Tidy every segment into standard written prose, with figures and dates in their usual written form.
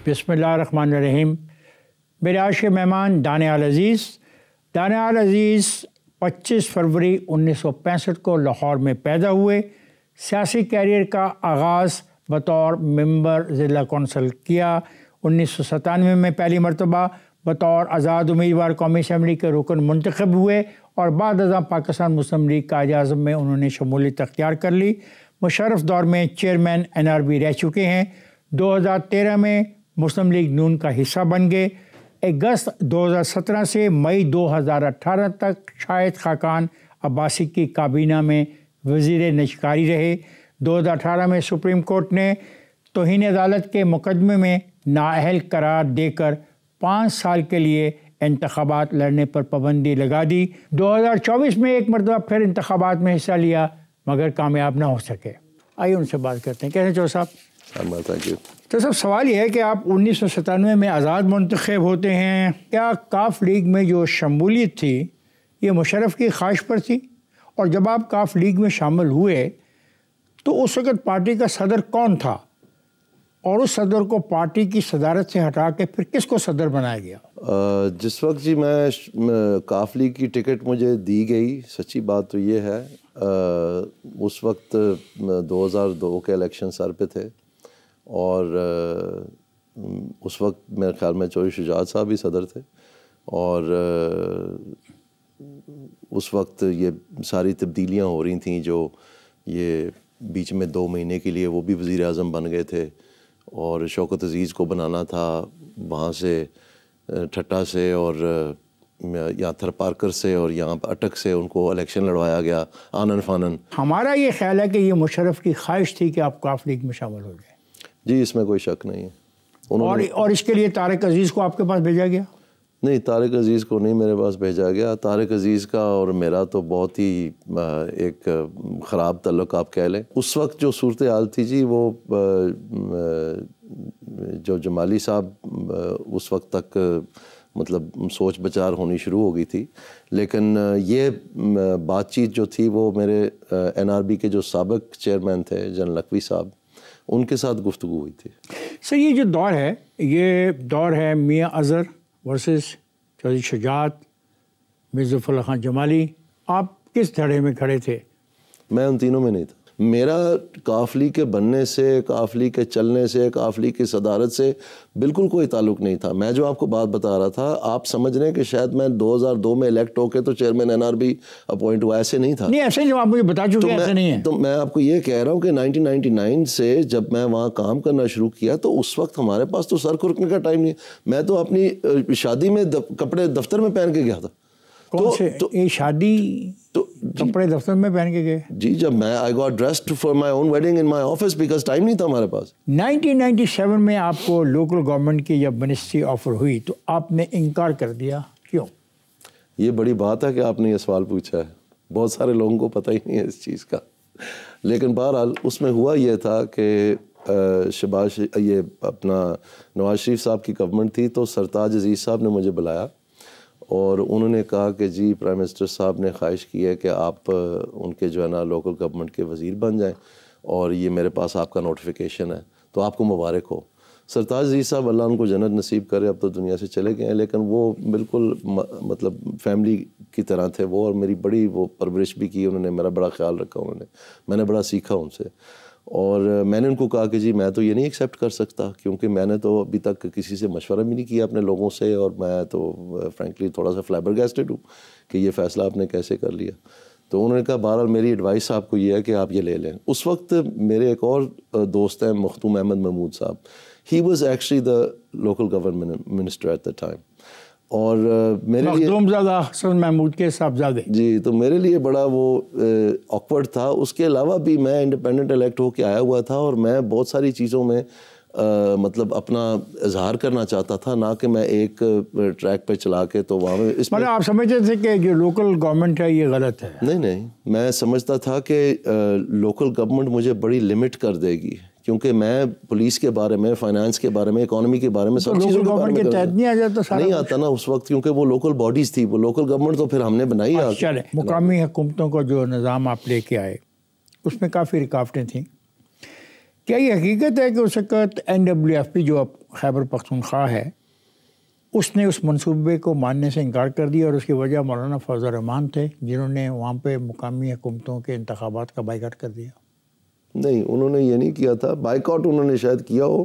بسم اللہ الرحمن الرحیم۔ میرے آج کے مہمان دانیال عزیز 25 فروری 1965 کو لاہور میں پیدا ہوئے۔ سیاسی کیریئر کا آغاز بطور ممبر ضلع کونسل کیا۔ 1997 میں پہلی مرتبہ بطور آزاد امیدوار قومی اسمبلی کے رکن منتخب ہوئے اور بعد ازاں پاکستان مسلم لیگ قائد اعظم میں انہوں نے شمولیت اختیار کر لی۔ مشرف دور میں چیئرمین NRB رہ چکے ہیں۔ 2013 میں مسلم لیگ نون کا حصہ بن گئے۔ اگست 2017 سے مئی 2018 تک شاہد خاقان عباسی کی کابینہ میں وزیر نجکاری رہے۔ 2018 میں سپریم کورٹ نے توہین عدالت کے مقدمے میں نااہل قرار دے کر 5 سال کے لیے انتخابات لڑنے پر پابندی لگا دی۔ 2024 میں ایک مرتبہ پھر انتخابات میں حصہ لیا مگر کامیاب نہ ہو سکے۔ آئیے ان سے بات کرتے ہیں۔ کیسے چو صاحب؟ تو صاحب سوال یہ ہے کہ آپ 1997 میں آزاد منتخب ہوتے ہیں، کیا کاف لیگ میں جو شمولیت تھی یہ مشرف کی خواہش پر تھی؟ اور جب آپ کاف لیگ میں شامل ہوئے تو اس وقت پارٹی کا صدر کون تھا اور اس صدر کو پارٹی کی صدارت سے ہٹا کے پھر کس کو صدر بنایا گیا؟ جس وقت جی میں کاف لیگ کی ٹکٹ مجھے دی گئی، سچی بات تو یہ ہے اس وقت 2002 کے الیکشن سر پہ تھے اور اس وقت میرے خیال میں چوہدری شجاعت صاحب بھی صدر تھے اور اس وقت یہ ساری تبدیلیاں ہو رہی تھیں، جو یہ بیچ میں 2 مہینے کے لیے وہ بھی وزیر اعظم بن گئے تھے اور شوکت عزیز کو بنانا تھا وہاں سے ٹھٹا سے اور یہاں تھر پارکر سے اور یہاں اٹک سے ان کو الیکشن لڑوایا گیا آنن فانن۔ ہمارا یہ خیال ہے کہ یہ مشرف کی خواہش تھی کہ آپ کاف لیگ میں شامل ہو گئے۔ جی اس میں کوئی شک نہیں ہے۔ اور اس کے لیے طارق عزیز کو آپ کے پاس بھیجا گیا؟ نہیں، طارق عزیز کو نہیں میرے پاس بھیجا گیا۔ طارق عزیز کا اور میرا تو بہت ہی ایک خراب تعلق آپ کہہ لیں۔ اس وقت جو صورتحال تھی جی، وہ جو جمالی صاحب اس وقت تک مطلب سوچ بچار ہونی شروع ہو گئی تھی، لیکن یہ بات چیت جو تھی وہ میرے NRB کے جو سابق چیئرمین تھے جنرل نقوی صاحب، ان کے ساتھ گفتگو ہوئی تھی۔ سر یہ جو دور ہے یہ دور ہے میاں اظہر ورسز چوہدری شجاعت، مرزا ظفر اللہ خان جمالی۔ آپ کس دھڑے میں کھڑے تھے؟ میں ان تینوں میں نہیں تھا۔ میرا کاف لیگ کے بننے سے، کاف لیگ کے چلنے سے، کاف لیگ کی صدارت سے بالکل کوئی تعلق نہیں تھا۔ میں جو آپ کو بات بتا رہا تھا، آپ سمجھ رہے ہیں کہ شاید میں 2002 میں الیکٹ ہو کے تو چیئرمین NRB اپوائنٹ ہوا، ایسے نہیں تھا۔ نہیں ایسے نہیں، آپ مجھے بتا چکے ہیں ایسے نہیں ہے۔ تو میں آپ کو یہ کہہ رہا ہوں کہ 1999 سے جب میں وہاں کام کرنا شروع کیا تو اس وقت ہمارے پاس تو سر کھرکنے کا ٹائم نہیں۔ میں تو اپنی شادی میں کپڑے دفتر میں پہن کے گیا تھا۔ تو یہ شادی کپڑے دفتر میں پہن کے گئے؟ جی، جب میں I got dressed for my own wedding in my office because time نہیں تھا ہمارے پاس۔ 1997 میں آپ کو لوکل گورنمنٹ کی جب منسٹری آفر ہوئی تو آپ نے انکار کر دیا، کیوں؟ یہ بڑی بات ہے کہ آپ نے یہ سوال پوچھا ہے، بہت سارے لوگوں کو پتہ ہی نہیں ہے اس چیز کا، لیکن بہرحال اس میں ہوا یہ تھا کہ یہ اپنا نواز شریف صاحب کی گورنمنٹ تھی تو سرتاج عزیز صاحب نے مجھے بلایا اور انہوں نے کہا کہ جی پرائم منسٹر صاحب نے خواہش کی ہے کہ آپ ان کے جو ہے نا لوکل گورنمنٹ کے وزیر بن جائیں اور یہ میرے پاس آپ کا نوٹیفیکیشن ہے تو آپ کو مبارک ہو۔ سرتاج عزیز صاحب اللہ ان کو جنت نصیب کرے، اب تو دنیا سے چلے گئے ہیں، لیکن وہ بالکل مطلب فیملی کی طرح تھے وہ، اور میری بڑی وہ پرورش بھی کی انہوں نے، میرا بڑا خیال رکھا انہوں نے، میں نے بڑا سیکھا ان سے۔ اور میں نے ان کو کہا کہ جی میں تو یہ نہیں ایکسیپٹ کر سکتا کیونکہ میں نے تو ابھی تک کسی سے مشورہ بھی نہیں کیا اپنے لوگوں سے، اور میں تو فرینکلی تھوڑا سا فلیبرگیسٹڈ ہوں کہ یہ فیصلہ آپ نے کیسے کر لیا۔ تو انہوں نے کہا بہرحال میری ایڈوائس آپ کو یہ ہے کہ آپ یہ لے لیں۔ اس وقت میرے ایک اور دوست ہیں مختوم احمد محمود صاحب، he was actually the local government minister at the time, اور میرے لیے مخدوم زادہ حسن محمود کے صاحبزادے، جی، تو میرے لیے بڑا وہ آکورڈ تھا۔ اس کے علاوہ بھی میں انڈیپینڈنٹ الیکٹ ہو کے آیا ہوا تھا اور میں بہت ساری چیزوں میں مطلب اپنا اظہار کرنا چاہتا تھا، نہ کہ میں ایک ٹریک پہ چلا کے تو وہاں اس مطلب آپ سمجھتے تھے کہ جو لوکل گورنمنٹ ہے یہ غلط ہے؟ نہیں، میں سمجھتا تھا کہ لوکل گورنمنٹ مجھے بڑی لمٹ کر دے گی کیونکہ میں پولیس کے بارے میں، فائنانس کے بارے میں، اکانومی کے بارے میں سب چیزوں کے بارے میں نہیں آتا نا اس وقت، کیونکہ وہ لوکل باڈیز تھی، وہ لوکل گورنمنٹ تو پھر ہم نے بنائی۔ چلے مقامی حکومتوں کا جو نظام آپ لے کے آئے اس میں کافی رکاوٹیں تھیں، کیا یہ حقیقت ہے کہ اس وقت NWFP جو اب خیبر پختونخوا ہے اس نے اس منصوبے کو ماننے سے انکار کر دیا اور اس کی وجہ مولانا فضل الرحمان تھے جنہوں نے وہاں پہ مقامی حکومتوں کے انتخابات کا بائیکاٹ کر دیا؟ نہیں، انہوں نے یہ نہیں کیا تھا بائیکاٹ، انہوں نے شاید کیا ہو،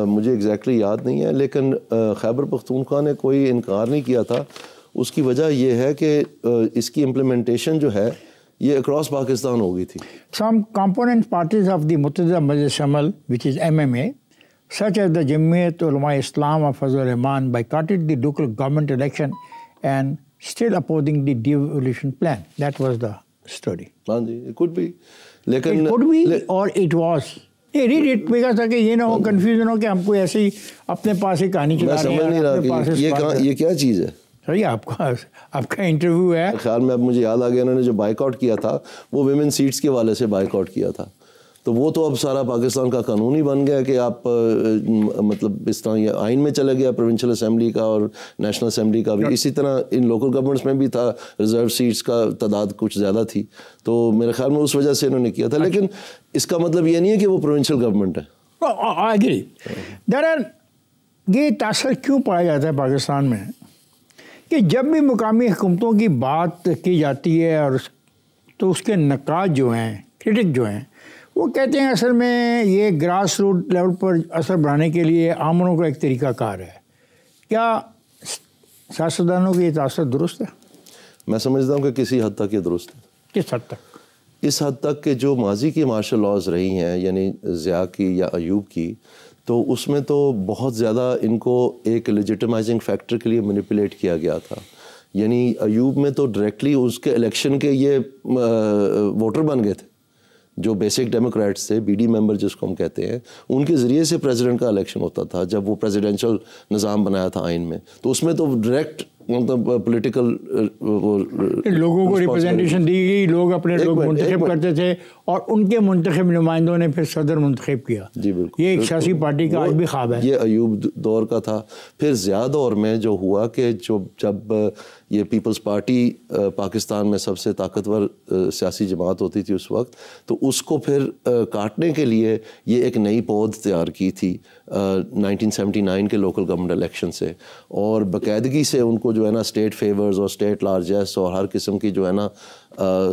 مجھے ایگزیکٹلی یاد نہیں ہے، لیکن خیبر پختونخوا نے کوئی انکار نہیں کیا تھا۔ اس کی وجہ یہ ہے کہ اس کی امپلیمنٹیشن جو ہے یہ اکراس پاکستان ہو گئی تھی۔ Some component parties of the متحدہ مجلس عمل which is MMA such as the Jamiat Ulama Islam of Fazlur Rahman boycotted the local government election and still opposing the devolution plan. That was the story. ہاں جی، it could be، لیکن It could be or it was. یہ read it پہ تاکہ یہ نہ ہو confusion ہو کہ ہم کوئی ایسی اپنے پاس ہی کہانی چلا رہے ہیں۔ میں سمجھ نہیں رہا کہ یہ کیا چیز ہے۔ صحیح، آپ کا انٹرویو ہے۔ خیال میں اب مجھے یاد آ گیا، انہوں نے جو بائیک آؤٹ کیا تھا وہ ویمن سیٹس کے والے سے بائیک آؤٹ کیا تھا، تو وہ تو اب سارا پاکستان کا قانون ہی بن گیا کہ آپ مطلب اس طرح یہ آئین میں چلے گیا پروونشل اسمبلی کا اور نیشنل اسمبلی کا بھی، اسی طرح ان لوکل گورنمنٹس میں بھی تھا، ریزرو سیٹس کا تعداد کچھ زیادہ تھی، تو میرے خیال میں اس وجہ سے انہوں نے کیا تھا، لیکن اس کا مطلب یہ نہیں ہے کہ وہ پروونشل گورنمنٹ ہے۔ یہ تاثر کیوں پایا جاتا ہے پاکستان میں کہ جب بھی مقامی حکومتوں کی بات کی جاتی ہے اور تو اس کے نقاد جو ہیں، کرٹک جو ہیں، وہ کہتے ہیں اصل میں یہ گراس روٹ لیول پر اثر بڑھانے کے لیے عاملوں کا ایک طریقہ کار ہے۔ کیا سیاستدانوں کی یہ تاثر درست ہے؟ میں سمجھتا ہوں کہ کسی حد تک یہ درست ہے۔ کس حد تک؟ اس حد تک کہ جو ماضی کی مارشل لاز رہی ہیں، یعنی ضیاء کی یا ایوب کی، تو اس میں تو بہت زیادہ ان کو ایک لیجیٹمائزنگ فیکٹر کے لیے مینیپولیٹ کیا گیا تھا۔ یعنی ایوب میں تو ڈائریکٹلی اس کے الیکشن کے یہ ووٹر بن گئے تھے، جو بیسک ڈیموکریٹس تھے، BD ممبر جس کو ہم کہتے ہیں، ان کے ذریعے سے پریزیڈنٹ کا الیکشن ہوتا تھا جب وہ پریزیڈینشل نظام بنایا تھا آئین میں، تو اس میں تو ڈائریکٹ مطلب پولیٹیکل لوگوں کو ریپرزنٹیشن دی گئی، لوگ اپنے لوگ منتخب کرتے تھے اور ان کے منتخب نمائندوں نے پھر صدر منتخب کیا۔ جی بالکل، یہ ایک سیاسی پارٹی کا آج بھی خواب ہے۔ یہ ایوب دور کا تھا۔ پھر ضیاء دور میں جو ہوا کہ جب یہ پیپلز پارٹی پاکستان میں سب سے طاقتور سیاسی جماعت ہوتی تھی اس وقت، تو اس کو پھر کاٹنے کے لیے یہ ایک نئی پود تیار کی تھی 1979 کے لوکل گورنمنٹ الیکشن سے، اور باقاعدگی سے ان کو جو ہے نا اسٹیٹ فیورز اور اسٹیٹ لارجسٹ اور ہر قسم کی جو ہے نا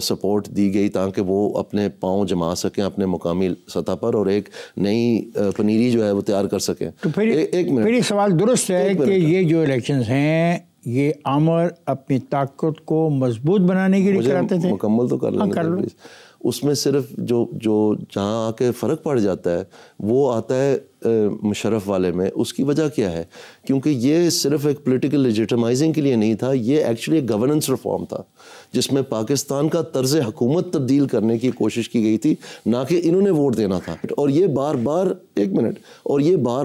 سپورٹ دی گئی تاکہ وہ اپنے پاؤں جما سکیں اپنے مقامی سطح پر اور ایک نئی پنیری جو ہے وہ تیار کر سکیں۔ تو پھر یہ سوال درست ہے کہ یہ جو الیکشنز ہیں یہ عامر اپنی طاقت کو مضبوط بنانے کے لیے کراتے تھے؟ مکمل تو کر لیں۔ اس میں صرف جو جہاں آ کے فرق پڑ جاتا ہے وہ آتا ہے مشرف والے میں۔ اس کی وجہ کیا ہے؟ کیونکہ یہ صرف ایک پولیٹیکل لیجیٹمائزنگ کے لیے نہیں تھا، یہ ایکچولی ایک گورننس ریفارم تھا جس میں پاکستان کا طرز حکومت تبدیل کرنے کی کوشش کی گئی تھی، نہ کہ انہوں نے ووٹ دینا تھا۔ اور یہ بار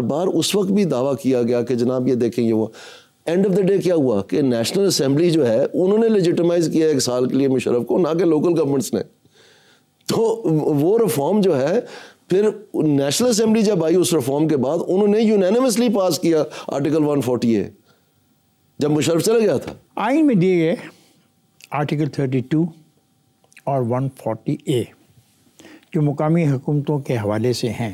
بار اس وقت بھی دعویٰ کیا گیا کہ جناب یہ دیکھیں یہ وہ اینڈ آف دا ڈے کیا ہوا کہ نیشنل اسمبلی جو ہے انہوں نے لیجیٹمائز کیا ایک سال کے لیے مشرف کو، نہ کہ لوکل گورنمنٹس نے۔ تو وہ ریفارم جو ہے پھر نیشنل اسمبلی جب آئی اس ریفارم کے بعد انہوں نے یونینیمسلی پاس کیا آرٹیکل 140A جب مشرف چلا گیا تھا۔ آئین میں دیے گئے آرٹیکل 32 اور 140A جو مقامی حکومتوں کے حوالے سے ہیں،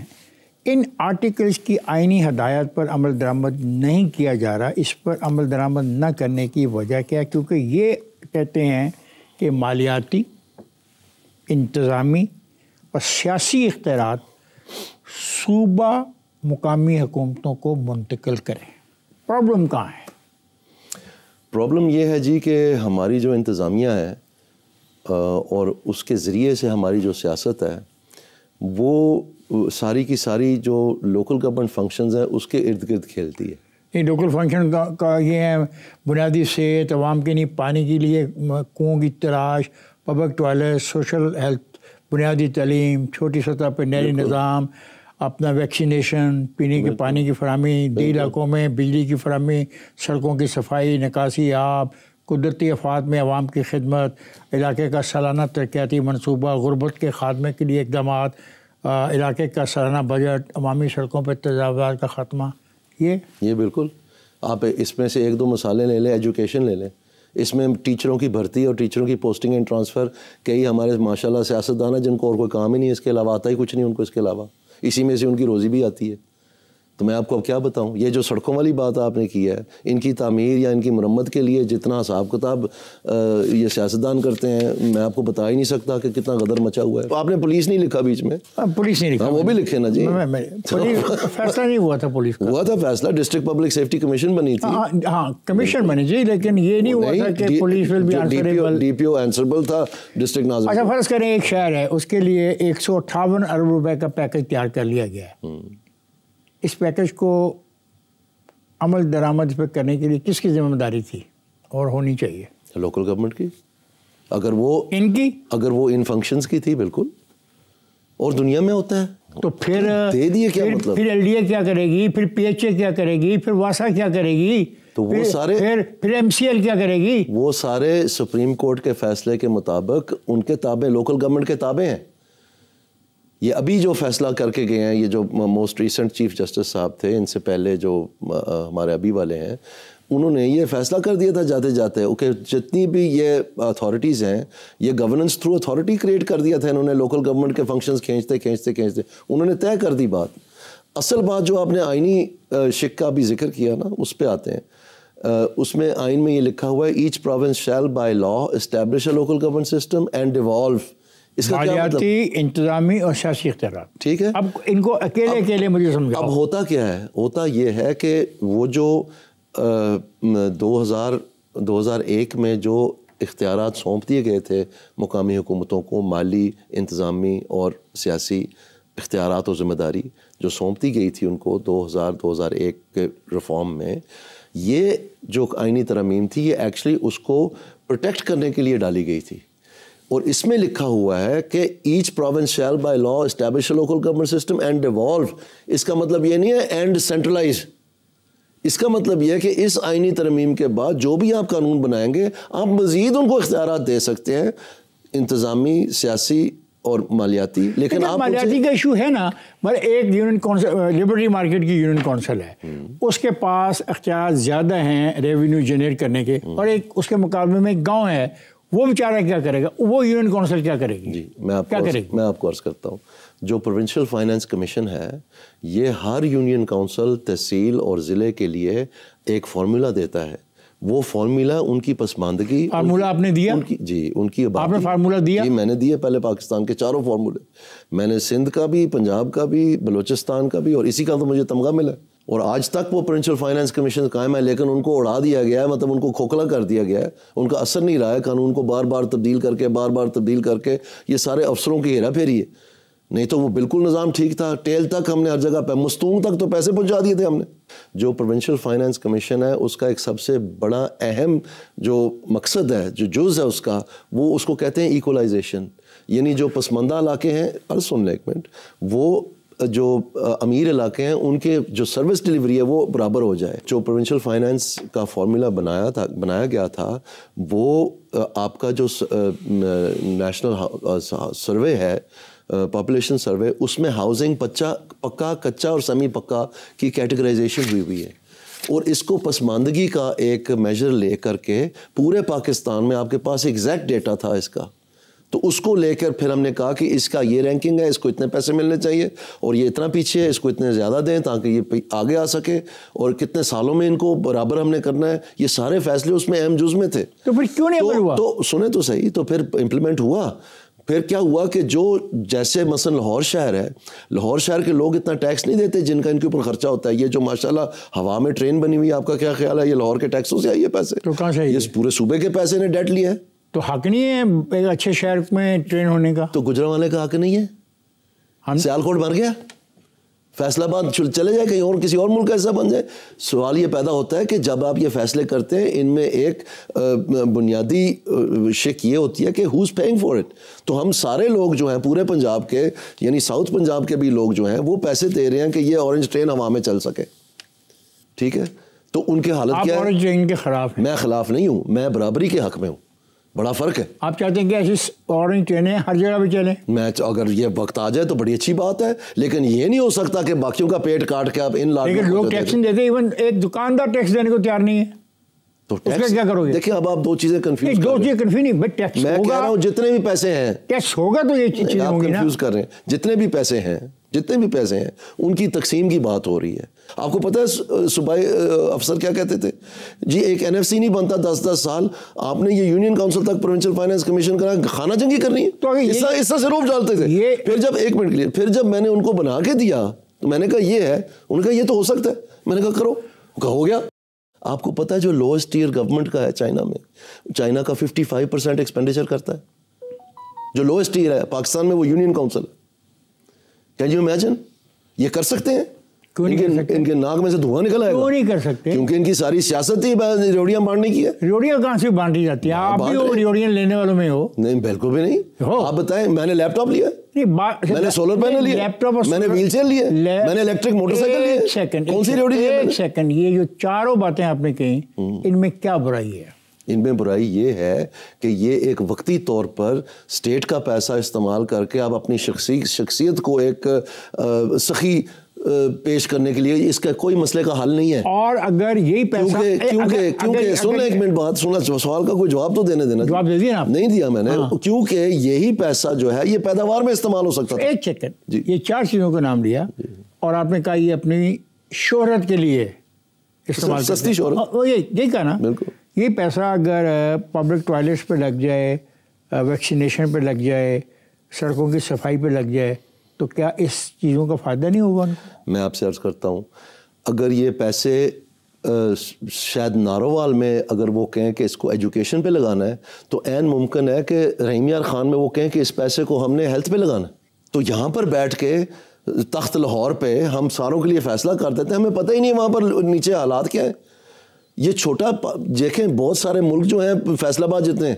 ان آرٹیکلز کی آئینی ہدایات پر عمل درآمد نہیں کیا جا رہا۔ اس پر عمل درآمد نہ کرنے کی وجہ کیا ہے؟ کیونکہ یہ کہتے ہیں کہ مالیاتی، انتظامی اور سیاسی اختیارات صوبہ مقامی حکومتوں کو منتقل کریں۔ پرابلم کہاں ہے؟ پرابلم یہ ہے جی کہ ہماری جو انتظامیہ ہے اور اس کے ذریعے سے ہماری جو سیاست ہے وہ ساری کی ساری جو لوکل گورنمنٹ فنکشنز ہیں اس کے ارد گرد کھیلتی ہے۔ یہ لوکل فنکشن کا یہ ہے بنیادی صحت، عوام کے لیے پانی کے لیے کنوؤں کی تلاش، پبلک ٹوائلٹ، سوشل ہیلتھ، بنیادی تعلیم، چھوٹی سطح پہ نہری نظام، اپنا ویکسینیشن، پینے کے پانی کی فراہمی، دیہی علاقوں میں بجلی کی فراہمی، سڑکوں کی صفائی، نکاسی آب، قدرتی آفات میں عوام کی خدمت، علاقے کا سالانہ ترقیاتی منصوبہ، غربت کے خاتمے کے لیے اقدامات، علاقے کا سالانہ بجٹ، عوامی سڑکوں پر تجاوزات کا خاتمہ۔ یہ بالکل آپ اس میں سے ایک دو مثالیں لے لیں، ایجوکیشن لے لیں، اس میں ٹیچروں کی بھرتی اور ٹیچروں کی پوسٹنگ اینڈ ٹرانسفر، کئی ہمارے ماشاءاللہ سیاستدان ہیں جن کو اور کوئی کام ہی نہیں، اس کے علاوہ آتا ہی کچھ نہیں ان کو اس کے علاوہ، اسی میں سے ان کی روزی بھی آتی ہے. تو میں آپ کو اب کیا بتاؤں. یہ جو سڑکوں والی بات آپ نے کی ہے, ان کی تعمیر یا ان کی مرمت کے لیے جتنا حساب کتاب یہ سیاستدان کرتے ہیں, میں آپ کو بتا ہی نہیں سکتا کہ کتنا غدر مچا ہوا ہے. آپ نے پولیس نہیں لکھا بیچ میں, پولیس نہیں لکھا, وہ بھی لکھے نا جی. فیصلہ نہیں ہوا تھا پولیس کا, ہوا تھا فیصلہ, ڈسٹرکٹ پبلک سیفٹی کمیشن بنی تھی. ہاں کمیشن بنی جی, لیکن یہ نہیں ہوا تھا کہ police will be answerable. D P O answerable تھا ڈسٹرکٹ ناظم. اچھا فرض کریں ایک شہر ہے, اس کے لیے 158 ارب روپے کا پیکج تیار کر لیا گیا ہے. اس پیکج کو عمل درآمد پہ کرنے کے لیے کس کی ذمہ داری تھی اور ہونی چاہیے؟ لوکل گورنمنٹ کی. اگر وہ ان فنکشنز کی تھی بالکل, اور دنیا میں ہوتا ہے تو پھر دے دیے. کیا مطلب؟ پھر ایل ڈی اے کیا کرے گی, پھر پی ایچ اے کیا کرے گی, پھر واسا کیا کرے گی, تو وہ سارے پھر ایم سی ایل کیا کرے گی؟ وہ سارے سپریم کورٹ کے فیصلے کے مطابق ان کے تابع, لوکل گورنمنٹ کے تابع ہیں. یہ ابھی جو فیصلہ کر کے گئے ہیں, یہ جو موسٹ ریسنٹ چیف جسٹس صاحب تھے, ان سے پہلے جو ہمارے ابھی والے ہیں, انہوں نے یہ فیصلہ کر دیا تھا جاتے جاتے کہ جتنی بھی یہ اتھارٹیز ہیں, یہ گورننس تھرو اتھارٹی کریٹ کر دیا تھا انہوں نے. لوکل گورنمنٹ کے فنکشنز کھینچتے انہوں نے طے کر دی بات. اصل بات جو آپ نے آئینی شک کا بھی ذکر کیا نا, اس پہ آتے ہیں. اس میں آئین میں یہ لکھا ہوا ہے, each province shall by law establish a local government system and devolve. اس کا کیا مطلب؟ انتظامی اور سیاسی اختیارات. ٹھیک ہے, اب ان کو اکیلے مجھے سمجھاؤ. اب ہوتا کیا ہے, ہوتا یہ ہے کہ وہ جو 2001 میں جو اختیارات سونپ دیے گئے تھے مقامی حکومتوں کو, مالی, انتظامی اور سیاسی اختیارات و ذمہ داری جو سونپ دی گئی تھی ان کو 2001 کے ریفارم میں, یہ جو آئینی ترمیم تھی یہ ایکچولی اس کو پروٹیکٹ کرنے کے لیے ڈالی گئی تھی. اور اس میں لکھا ہوا ہے کہ each province shall by law establish a local government system and devolve. اس کا مطلب یہ نہیں ہے اینڈ سینٹرلائز. اس کا مطلب یہ ہے کہ اس آئینی ترمیم کے بعد جو بھی آپ قانون بنائیں گے, آپ مزید ان کو اختیارات دے سکتے ہیں, انتظامی, سیاسی اور مالیاتی. لیکن آپ مالیاتی کا ایشو ہے نا, مگر ایک یونین کونسل, لبرٹی مارکیٹ کی یونین کونسل ہے, اس کے پاس اختیارات زیادہ ہیں ریونیو جنریٹ کرنے کے, اور ایک اس کے مقابلے میں ایک گاؤں ہے, وہ بیچارہ کیا کرے گا, وہ یونین کونسل کیا کرے گی؟ جی میں آپ کو عرض کرتا ہوں. جو پروونشل فائنانس کمیشن ہے, یہ ہر یونین کونسل, تحصیل اور ضلع کے لیے ایک فارمولا دیتا ہے. وہ فارمولا ان کی پسماندگی. فارمولا آپ نے دیا؟ جی ان کی آپ نے فارمولا دیا؟ جی میں نے دیا پہلے پاکستان کے 4 فارمولے. میں نے سندھ کا بھی, پنجاب کا بھی, بلوچستان کا بھی, اور اسی کا تو مجھے تمغہ ملا. اور آج تک وہ پروونشل فائنانس کمیشن قائم ہے, لیکن ان کو اڑا دیا گیا ہے, مطلب ان کو کھوکھلا کر دیا گیا ہے. ان کا اثر نہیں رہا ہے قانون کو بار بار تبدیل کر کے. یہ سارے افسروں کی ہیرا پھیری ہے. نہیں تو وہ بالکل نظام ٹھیک تھا. ٹیل تک ہم نے ہر جگہ پہ, مستونگ تک تو پیسے پہنچا دیے تھے ہم نے. جو پروونشل فائنانس کمیشن ہے, اس کا ایک سب سے بڑا اہم جو مقصد ہے, جو جز ہے اس کا, وہ اس کو کہتے ہیں ایکولائزیشن. یعنی جو پسماندہ علاقے ہیں, سن لیں ایک منٹ, وہ جو امیر علاقے ہیں ان کے جو سروس ڈیلیوری ہے وہ برابر ہو جائے. جو پروونشل فائنانس کا فارمولا بنایا گیا تھا, وہ آپ کا جو نیشنل سروے ہے, پاپولیشن سروے, اس میں ہاؤسنگ پکا, کچا اور سیمی پکا کی کیٹیگرائزیشن ہوئی ہے. اور اس کو پسماندگی کا ایک میجر لے کر کے پورے پاکستان میں آپ کے پاس ایگزیکٹ ڈیٹا تھا اس کا, تو اس کو لے کر پھر ہم نے کہا کہ اس کا یہ رینکنگ ہے, اس کو اتنے پیسے ملنے چاہیے, اور یہ اتنا پیچھے ہے, اس کو اتنے زیادہ دیں تاکہ یہ آگے آ سکے, اور کتنے سالوں میں ان کو برابر ہم نے کرنا ہے. یہ سارے فیصلے اس میں اہم جز میں تھے. تو پھر کیوں نہیں عمل ہوا؟ تو سنیں تو صحیح, تو پھر امپلیمنٹ ہوا. پھر کیا ہوا کہ جو جیسے مثلا لاہور شہر ہے, لاہور شہر کے لوگ اتنا ٹیکس نہیں دیتے جن کا ان کے اوپر خرچہ ہوتا ہے. یہ جو ماشاءاللہ ہوا میں ٹرین بنی ہوئی, آپ کا کیا خیال ہے, یہ لاہور کے ٹیکسوں سے آئی ہے پیسے؟ تو کہاں سے؟ یہ پورے صوبے کے پیسے نے ڈیٹ لیا ہے. تو حق نہیں ہے ایک اچھے شہر میں ٹرین ہونے کا؟ تو گجرانوالے کا حق نہیں ہے؟ سیالکوٹ مر گیا, فیصل آباد چلے جائے کہیں اور, کسی اور ملک کا حصہ بن جائے. سوال یہ پیدا ہوتا ہے کہ جب آپ یہ فیصلے کرتے ہیں, ان میں ایک بنیادی شک یہ ہوتی ہے کہ ہوز پیئنگ فار اٹ. تو ہم سارے لوگ جو ہیں پورے پنجاب کے, یعنی ساؤتھ پنجاب کے بھی لوگ جو ہیں, وہ پیسے دے رہے ہیں کہ یہ اورنج ٹرین ہوا میں چل سکے. ٹھیک ہے, تو ان کی حالت کیا ہے؟ اورنج ٹرین کے خلاف ہیں؟ میں خلاف نہیں ہوں, میں برابری کے حق میں ہوں. بڑا فرق ہے. آپ چاہتے ہیں کہ ایسی اورنج ٹرینیں ہر جگہ پہ چلیں؟ میں اگر یہ وقت آ جائے تو بڑی اچھی بات ہے, لیکن یہ نہیں ہو سکتا کہ باقیوں کا پیٹ کاٹ کے آپ ان لیکن لوگ ٹیکس نہیں دیتے, ایون ایک دکاندار ٹیکس دینے کو تیار نہیں ہے. تو کیا کرو گے؟ دیکھیں اب آپ دو چیزیں کنفیوز نہیں, بٹ ٹیکس میں کہہ رہا ہوں جتنے بھی پیسے ہیں, ٹیکس ہوگا تو یہ چیزیں آپ کنفیوز کر رہے ہیں. جتنے بھی پیسے ہیں, جتنے بھی پیسے ہیں ان کی تقسیم کی بات ہو رہی ہے. آپ کو پتہ ہے صوبائی افسر کیا کہتے تھے؟ جی ایک NFC نہیں بنتا 10 سال، آپ نے یہ یونین کاؤنسل تک پروونشل فائنینس کمیشن کرا، خانہ جنگی کرنی ہے. تو اس طرح سے روپ ڈالتے تھے. پھر جب ایک منٹ کے لیے پھر جب میں نے ان کو بنا کے دیا تو میں نے کہا یہ ہے، انہوں نے کہا یہ تو ہو سکتا ہے. میں نے کہا کرو، کہا ہو گیا. آپ کو پتہ ہے جو لوئسٹ ٹیئر گورنمنٹ کا ہے چائنا میں، چائنا کا 55% ایکسپینڈیچر کرتا ہے. جو لوئسٹ ٹیئر ہے پاکستان میں وہ یونین کاؤنسل ہے. Can you imagine? یہ کر سکتے ہیں؟ ان کے ناک میں سے دھواں نکل آئے گا. کیوں نہیں کر سکتے؟ کیونکہ ان کی ساری سیاست ہی روڑیاں بانٹنے کی ہے. روڑیاں کہاں سے بانٹی جاتی ہیں؟ آپ بھی روڑیاں لینے والوں میں ہو. نہیں بالکل بھی نہیں. آپ بتائیں، میں نے لیپ ٹاپ لیا، میں نے سولر پینل لیا، میں نے ویل چیئر لیا، میں نے الیکٹرک موٹر سائیکل لیا. کون سی روڑی؟ ایک سیکنڈ، یہ جو چاروں باتیں آپ نے کہیں ان میں کیا برائی ہے؟ ان میں برائی یہ ہے کہ یہ ایک وقتی طور پر اسٹیٹ کا پیسہ استعمال کر کے آپ اپنی شخصیت کو ایک سخی پیش کرنے کے لیے، اس کا کوئی مسئلے کا حل نہیں ہے. اور اگر یہی پیسہ کیونکہ سننا ایک منٹ بات سننا، سوال کا کوئی جواب تو دینا جواب دے دیا نہیں دیا میں نے. کیونکہ یہی پیسہ جو ہے یہ پیداوار میں استعمال ہو سکتا تھا. ایک سیکنڈ، یہ 4 چیزوں کا نام لیا اور آپ نے کہا یہ اپنی شہرت کے لیے استعمال، سستی شہرت، یہی کہا نا. بالکل. یہ پیسہ اگر پبلک ٹوائلٹس پہ لگ جائے، ویکسینیشن پہ لگ جائے، سڑکوں کی صفائی پہ لگ جائے تو کیا اس چیزوں کا فائدہ نہیں ہوگا؟ میں آپ سے عرض کرتا ہوں، اگر یہ پیسے شاید نارووال میں اگر وہ کہیں کہ اس کو ایجوکیشن پہ لگانا ہے تو عین ممکن ہے کہ رحیم یار خان میں وہ کہیں کہ اس پیسے کو ہم نے ہیلتھ پہ لگانا ہے. تو یہاں پر بیٹھ کے تخت لاہور پہ ہم ساروں کے لیے فیصلہ کر دیتے ہیں، ہمیں پتہ ہی نہیں وہاں پر نیچے حالات کیا ہیں. یہ چھوٹا دیکھیں، بہت سارے ملک جو ہیں فیصل آباد جتنے ہیں،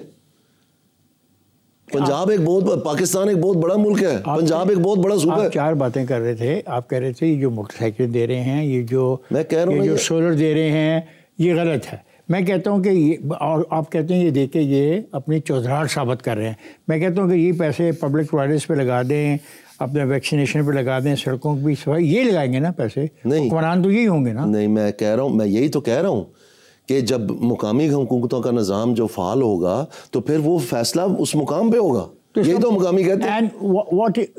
پنجاب ایک بہت، پاکستان ایک بہت بڑا ملک ہے، پنجاب ایک بہت بڑا صوبہ ہے. 4 باتیں کر رہے تھے. آپ کہہ رہے تھے یہ جو موٹر سائیکل دے رہے ہیں، یہ جو میں کہہ رہا ہوں جو سولر دے رہے ہیں، یہ غلط ہے. میں کہتا ہوں کہ یہ، اور آپ کہتے ہیں یہ دے کے یہ اپنی چودراہٹ ثابت کر رہے ہیں. میں کہتا ہوں کہ یہ پیسے پبلک ٹوائلٹس پہ لگا دیں، اپنے ویکسینیشن پہ لگا دیں، سڑکوں کی صفائی، یہ لگائیں گے نا پیسے. نہیں، حکمران تو یہی ہوں گے نا. نہیں، میں کہہ رہا ہوں، میں یہی تو کہہ رہا ہوں کہ جب مقامی حکومتوں کا نظام جو فعال ہوگا تو پھر وہ فیصلہ اس مقام پہ ہوگا. یہ تو مقامی کہتے ہیں.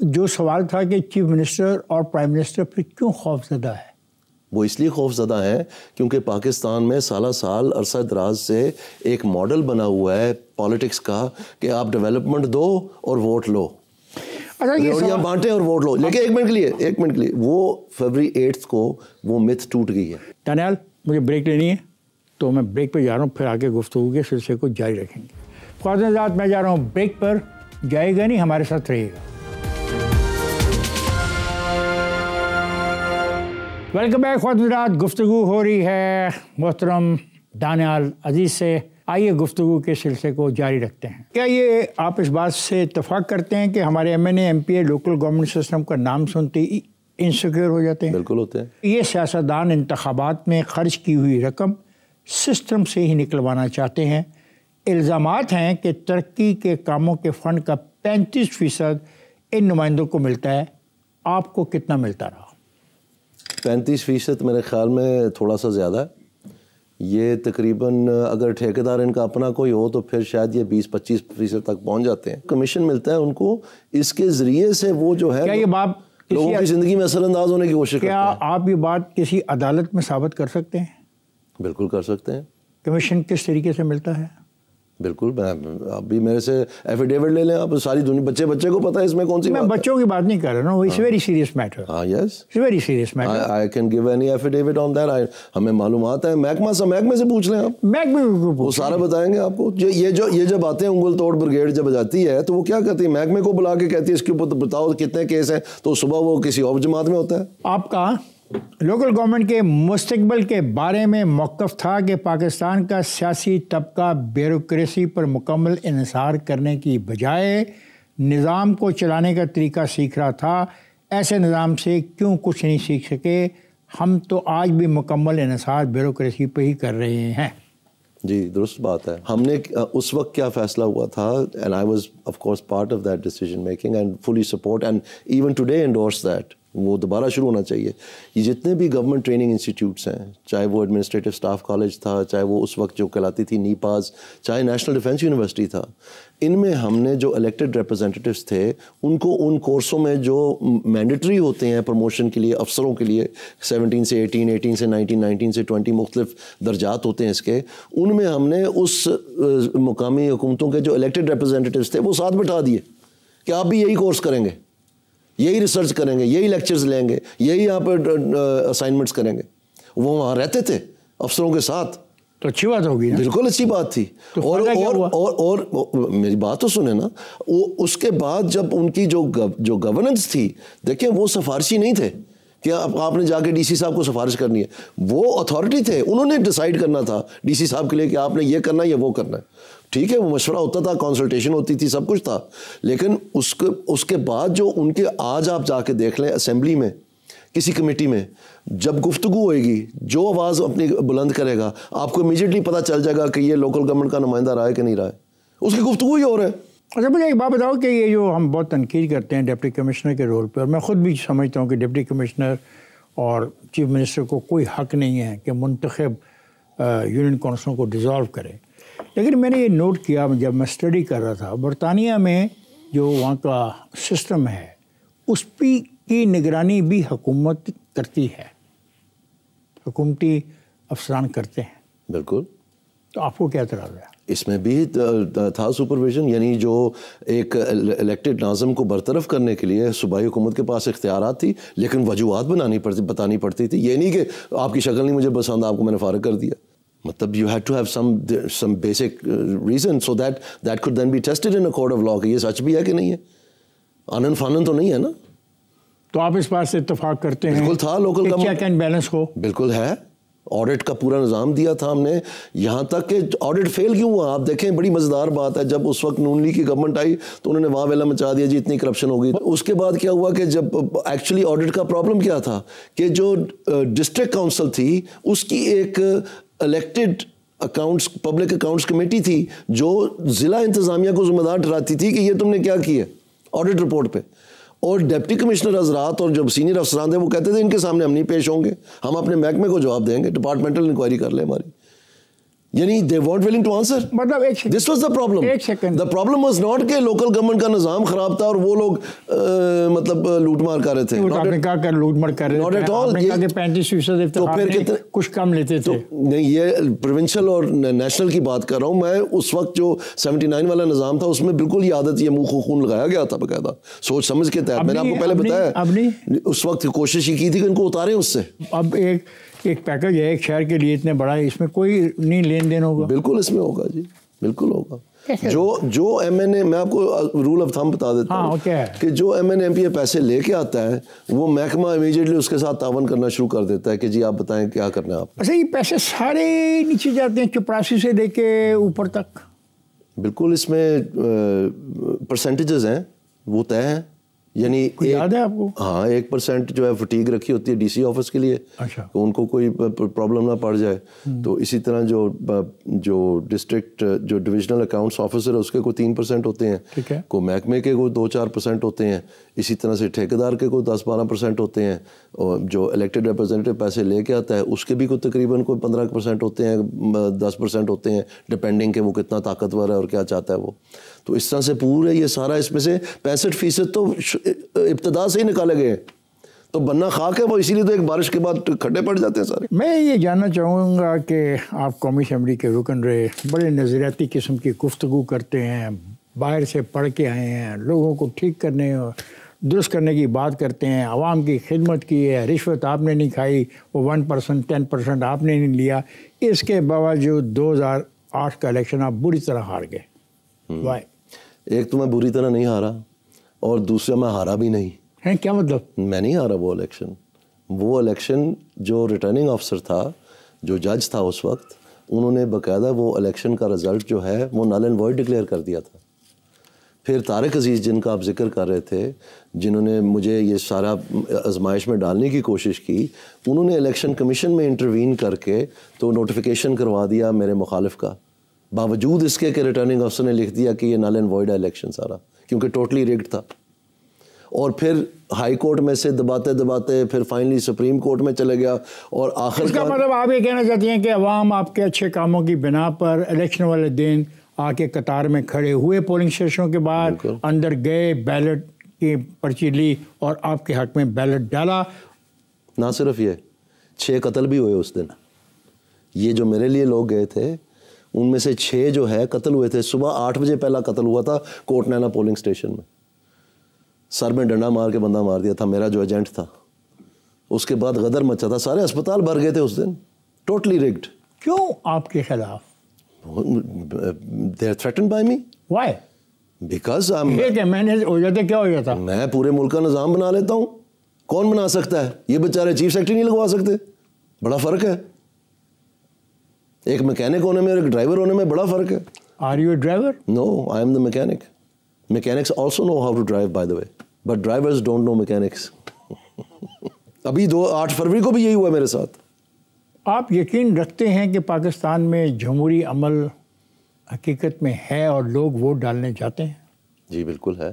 جو سوال تھا کہ چیف منسٹر اور پرائم منسٹر پھر کیوں خوف زدہ ہے؟ وہ اس لیے خوف زدہ ہیں کیونکہ پاکستان میں سالہ سال عرصہ دراز سے ایک ماڈل بنا ہوا ہے پالیٹکس کا کہ آپ ڈیولپمنٹ دو اور ووٹ لو، روڑیاں بانٹیں اور ووٹ لو. لیکن ایک منٹ کے لیے وہ فروری 8 کو وہ مت ٹوٹ گئی ہے. دانیال، مجھے بریک لینی ہے تو میں بریک پہ جا رہا ہوں، پھر آگے گفتگو کے سلسلے کو جاری رکھیں گے. خواتین ذات، میں جا رہا ہوں بریک پر، جائے گا نہیں، ہمارے ساتھ رہیے گا. Welcome back. خواتین ذات، گفتگو ہو رہی ہے محترم دانیال عزیز سے. آئیے گفتگو کے سلسلے کو جاری رکھتے ہیں. کیا یہ آپ اس بات سے اتفاق کرتے ہیں کہ ہمارے MNA MP local government system کا نام سنتے ہی انسیکیور ہو جاتے ہیں؟ بالکل ہوتے ہیں. یہ سیاستدان انتخابات میں خرچ کی ہوئی رقم سسٹم سے ہی نکلوانا چاہتے ہیں. الزامات ہیں کہ ترقی کے کاموں کے فنڈ کا 35% ان نمائندوں کو ملتا ہے. آپ کو کتنا ملتا رہا؟ 35% میرے خیال میں تھوڑا سا زیادہ ہے. یہ تقریباً اگر ٹھیکیدار ان کا اپنا کوئی ہو تو پھر شاید یہ 20-25% تک پہنچ جاتے ہیں. کمیشن ملتا ہے ان کو، اس کے ذریعے سے وہ جو ہے، کیا یہ بات لوگوں کی زندگی میں اثر انداز ہونے کی کوشش کرتے ہیں. کیا آپ یہ بات کسی عدالت میں ثابت کر سکتے ہیں؟ بالکل کر سکتے ہیں. کمیشن کس طریقے سے ملتا ہے؟ بالکل، آپ بھی میرے سے ایفیڈیوٹ لے لیں. آپ ساری دنیا، بچے کو پتہ ہے اس میں کون سی بات ہے. میں بچوں کی بات نہیں کر رہا ہوں، اٹس ویری سیریس میٹر. ہاں، yes, it's very serious matter. I can give any affidavit on that. ہمیں معلومات ہے، محکمہ سے پوچھ لیں آپ. وہ سارا بتائیں گے آپ کو. یہ جب آتے ہیں انگل توڑ بریگیڈ جب جاتی ہے تو وہ کیا کرتی ہے؟ محکمے کو بلا کے کہتی ہے اس کے اوپر بتاؤ کتنے کیس ہیں، تو صبح وہ کسی اور جماعت میں ہوتا ہے. آپ کا لوکل گورنمنٹ کے مستقبل کے بارے میں موقف تھا کہ پاکستان کا سیاسی طبقہ بیوروکریسی پر مکمل انحصار کرنے کی بجائے نظام کو چلانے کا طریقہ سیکھ رہا تھا. ایسے نظام سے کیوں کچھ نہیں سیکھ سکے؟ ہم تو آج بھی مکمل انحصار بیوروکریسی پہ ہی کر رہے ہیں. جی درست بات ہے. ہم نے اس وقت کیا فیصلہ ہوا تھا، and I was of course part of that decision making and fully support and even today endorse that. وہ دوبارہ شروع ہونا چاہیے. یہ جتنے بھی گورنمنٹ ٹریننگ انسٹیٹیوٹس ہیں, چاہے وہ ایڈمنسٹریٹو اسٹاف کالج تھا, چاہے وہ اس وقت جو کہلاتی تھی نیپاز, چاہے نیشنل ڈیفینس یونیورسٹی تھا, ان میں ہم نے جو الیکٹڈ ریپرزینٹیوز تھے ان کو ان کورسوں میں جو مینڈیٹری ہوتے ہیں پروموشن کے لیے, افسروں کے لیے, 17 سے 18, 18 سے 19, 19 سے 20 مختلف درجات ہوتے ہیں اس کے, ان میں ہم نے اس مقامی حکومتوں کے جو الیکٹڈ ریپرزینٹیوز تھے وہ ساتھ بٹھا دیے کہ آپ بھی یہی کورس کریں گے, یہی ریسرچ کریں گے, یہی لیکچرز لیں گے, یہی یہاں پر اسائنمنٹس کریں گے. وہ وہاں رہتے تھے افسروں کے ساتھ. تو اچھی بات ہوگی, بالکل اچھی بات تھی. اور میری بات تو سنیں نا, اس کے بعد جب ان کی جو گورننس تھی, دیکھیں وہ سفارشی نہیں تھے کہ آپ نے جا کے ڈی سی صاحب کو سفارش کرنی ہے. وہ اتھارٹی تھے, انہوں نے ڈیسائیڈ کرنا تھا ڈی سی صاحب کے لیے کہ آپ نے یہ کرنا ہے یا وہ کرنا ہے. ٹھیک ہے, وہ مشورہ ہوتا تھا, کنسلٹیشن ہوتی تھی, سب کچھ تھا. لیکن اس کے بعد جو ان کے, آج آپ جا کے دیکھ لیں اسمبلی میں کسی کمیٹی میں جب گفتگو ہوئے گی, جو آواز اپنی بلند کرے گا آپ کو امیجیٹلی پتہ چل جائے گا کہ یہ لوکل گورنمنٹ کا نمائندہ رہا ہے کہ نہیں رہا ہے. اس کی گفتگو ہی ہو رہا ہے. اچھا مجھے ایک بات بتاؤ کہ یہ جو ہم بہت تنقید کرتے ہیں ڈپٹی کمشنر کے رول پہ, اور میں خود بھی سمجھتا ہوں کہ ڈپٹی کمشنر اور چیف منسٹر کو کوئی حق نہیں ہے کہ منتخب یونین کونسلوں کو ڈیزالو کرے. لیکن میں نے یہ نوٹ کیا جب میں اسٹڈی کر رہا تھا, برطانیہ میں جو وہاں کا سسٹم ہے اس کی نگرانی بھی حکومت کرتی ہے, حکومتی افسران کرتے ہیں. بالکل. تو آپ کو کیا اعتراض ہے؟ اس میں بھی تھا سپرویژن, یعنی جو ایک الیکٹڈ ناظم کو برطرف کرنے کے لیے صوبائی حکومت کے پاس اختیارات تھی, لیکن وجوہات بتانی پڑتی تھی. یہ نہیں کہ آپ کی شکل نہیں مجھے پسند, آپ کو میں نے فارغ کر دیا. مطلب you had to have some basic reason so that could then be tested in a court of law کہ یہ سچ بھی ہے کہ نہیں ہے, آنن فانن تو نہیں ہے نا. تو آپ اس بات سے اتفاق کرتے ہیں؟ بالکل تھا local government check and balance ہو. بالکل ہے, آڈٹ کا پورا نظام دیا تھا ہم نے, یہاں تک کہ آڈٹ فیل کیوں ہوا آپ دیکھیں. بڑی مزیدار بات ہے, جب اس وقت نون لیگ کی گورنمنٹ آئی تو انہوں نے وہاں ویلا مچا دیا جی اتنی کرپشن ہو گئی. اس کے بعد کیا ہوا کہ جب ایکچولی آڈٹ کا پرابلم کیا تھا کہ جو ڈسٹرکٹ کاؤنسل تھی اس کی ایک elected accounts public accounts committee تھی جو ضلع انتظامیہ کو ذمہ دار ٹھہراتی تھی کہ یہ تم نے کیا کیا آڈٹ رپورٹ پہ, اور ڈپٹی کمشنر حضرات اور جو سینئر افسران تھے وہ کہتے تھے ان کے سامنے ہم نہیں پیش ہوں گے, ہم اپنے محکمے کو جواب دیں گے, ڈپارٹمنٹل انکوائری کر لیں ہماری. یعنی they weren't willing to answer. مطلب this was the problem. The problem was not کہ local government کا نظام خراب تھا اور وہ لوگ مطلب لوٹ مار کر رہے تھے. آپ نے کہا کہ لوٹ مار کر رہے تھے, آپ نے کہا کہ 35% افتخار میں کچھ کم لیتے تھے. نہیں, یہ پروونشل اور نیشنل کی بات کر رہا ہوں میں. اس وقت جو 79 والا نظام تھا اس میں بالکل یہ عادت, یہ منہ خون لگایا گیا تھا باقاعدہ سوچ سمجھ کے تحت. میں نے آپ کو پہلے بتایا اس وقت کوشش ہی کی تھی کہ ان کو اتاریں اس سے. اب ایک پیکج ہے ایک شہر کے لیے اتنے بڑا ہے, اس میں کوئی نہیں لین دین ہوگا. بالکل اس میں ہوگا جی, بالکل ہوگا. جو ایم این اے, میں آپ کو رول آف تھم بتا دیتا ہوں کہ جو ایم این ایم پی اے پیسے لے کے آتا ہے وہ محکمہ امیجیٹلی اس کے ساتھ تعاون کرنا شروع کر دیتا ہے کہ جی آپ بتائیں کیا کرنا ہے آپ. اچھا یہ پیسے سارے نیچے جاتے ہیں چپراسی سے لے کے اوپر تک؟ بالکل, اس میں پرسنٹیجز ہیں وہ طے ہیں. یعنی یاد ہے آپ کو؟ ہاں 1% جو ہے فٹیگ رکھی ہوتی ہے ڈی سی آفس کے لیے کہ ان کو کوئی پرابلم نہ پڑ جائے. تو اسی طرح جو ڈسٹرکٹ جو ڈویژنل اکاؤنٹس آفیسر ہے اس کے کوئی 3% ہوتے ہیں, کوئی محکمے کے کوئی 2-4% ہوتے ہیں, اسی طرح سے ٹھیکیدار کے کوئی 10-12% ہوتے ہیں, اور جو الیکٹڈ ریپرزینٹیو پیسے لے کے آتا ہے اس کے بھی کوئی تقریباً کوئی 15% ہوتے ہیں, 10% ہوتے ہیں, ڈپینڈنگ کہ وہ کتنا طاقتور ہے اور کیا چاہتا ہے وہ. تو اس طرح سے پورے یہ سارا اس میں سے 65% تو ابتدا سے ہی نکالے گئے, تو بننا خاک ہے وہ, اسی لیے تو ایک بارش کے بعد کھڈے پڑ جاتے ہیں سارے. میں یہ جاننا چاہوں گا کہ آپ قومی اسمبلی کے رکن رہے, بڑے نظریاتی قسم کی گفتگو کرتے ہیں, باہر سے پڑھ کے آئے ہیں, لوگوں کو ٹھیک کرنے درست کرنے کی بات کرتے ہیں, عوام کی خدمت کی ہے, رشوت آپ نے نہیں کھائی, وہ 1% 10% آپ نے نہیں لیا. اس کے باوجود 2008 کا الیکشن آپ بری طرح ہار گئے. وائی؟ ایک تو میں بری طرح نہیں ہارا اور دوسرا میں ہارا بھی نہیں. ہے کیا مطلب؟ میں نہیں ہارا وہ الیکشن جو ریٹرننگ آفسر تھا, جو جج تھا اس وقت, انہوں نے باقاعدہ وہ الیکشن کا رزلٹ جو ہے وہ نل اینڈ وائڈ ڈکلیئر کر دیا تھا. پھر طارق عزیز جن کا آپ ذکر کر رہے تھے, جنہوں نے مجھے یہ سارا آزمائش میں ڈالنے کی کوشش کی, انہوں نے الیکشن کمیشن میں انٹروین کر کے تو نوٹیفیکیشن کروا دیا میرے مخالف کا, باوجود اس کے کہ ریٹرننگ افسر نے لکھ دیا کہ یہ نل اینڈ وائڈ ہے الیکشن سارا, کیونکہ ٹوٹلی ریگڈ تھا. اور پھر ہائی کورٹ میں سے دباتے دباتے پھر فائنلی سپریم کورٹ میں چلے گیا, اور آخر اس کا مطلب آپ یہ کہنا چاہتی ہیں کہ عوام آپ کے اچھے کاموں کی بنا پر الیکشن والے دن آ کے قطار میں کھڑے ہوئے پولنگ اسٹیشنوں کے بعد, اندر گئے, بیلٹ کی پرچی لی اور آپ کے حق میں بیلٹ ڈالا. نہ صرف یہ 6 قتل بھی ہوئے اس دن. یہ جو میرے لیے لوگ گئے تھے ان میں سے 6 جو ہے قتل ہوئے تھے. صبح 8 بجے پہلا قتل ہوا تھا کوٹ نینا پولنگ اسٹیشن میں, سر میں ڈنڈا مار کے بندہ مار دیا تھا میرا جو ایجنٹ تھا. اس کے بعد غدر مچا تھا, سارے اسپتال بھر گئے تھے اس دن, ٹوٹلی رگڈ. کیوں آپ کے خلاف؟ they are threatened by me. Why? Because manage ہو جاتا کیا ہو جاتا؟ میں پورے ملک کا نظام بنا لیتا ہوں. کون بنا سکتا ہے؟ یہ بیچارے چیف سیکرٹری نہیں لگوا سکتے. بڑا فرق ہے, ایک میکینک ہونے میں اور ایک ڈرائیور ہونے میں بڑا فرق ہے. Are you a driver? No, I am the mechanic. Mechanics also know how to drive, by the way, but drivers don't know mechanics. ابھی 8 فروری کو بھی یہی ہوا میرے ساتھ. آپ یقین رکھتے ہیں کہ پاکستان میں جمہوری عمل حقیقت میں ہے اور لوگ ووٹ ڈالنے جاتے ہیں؟ جی بالکل ہے.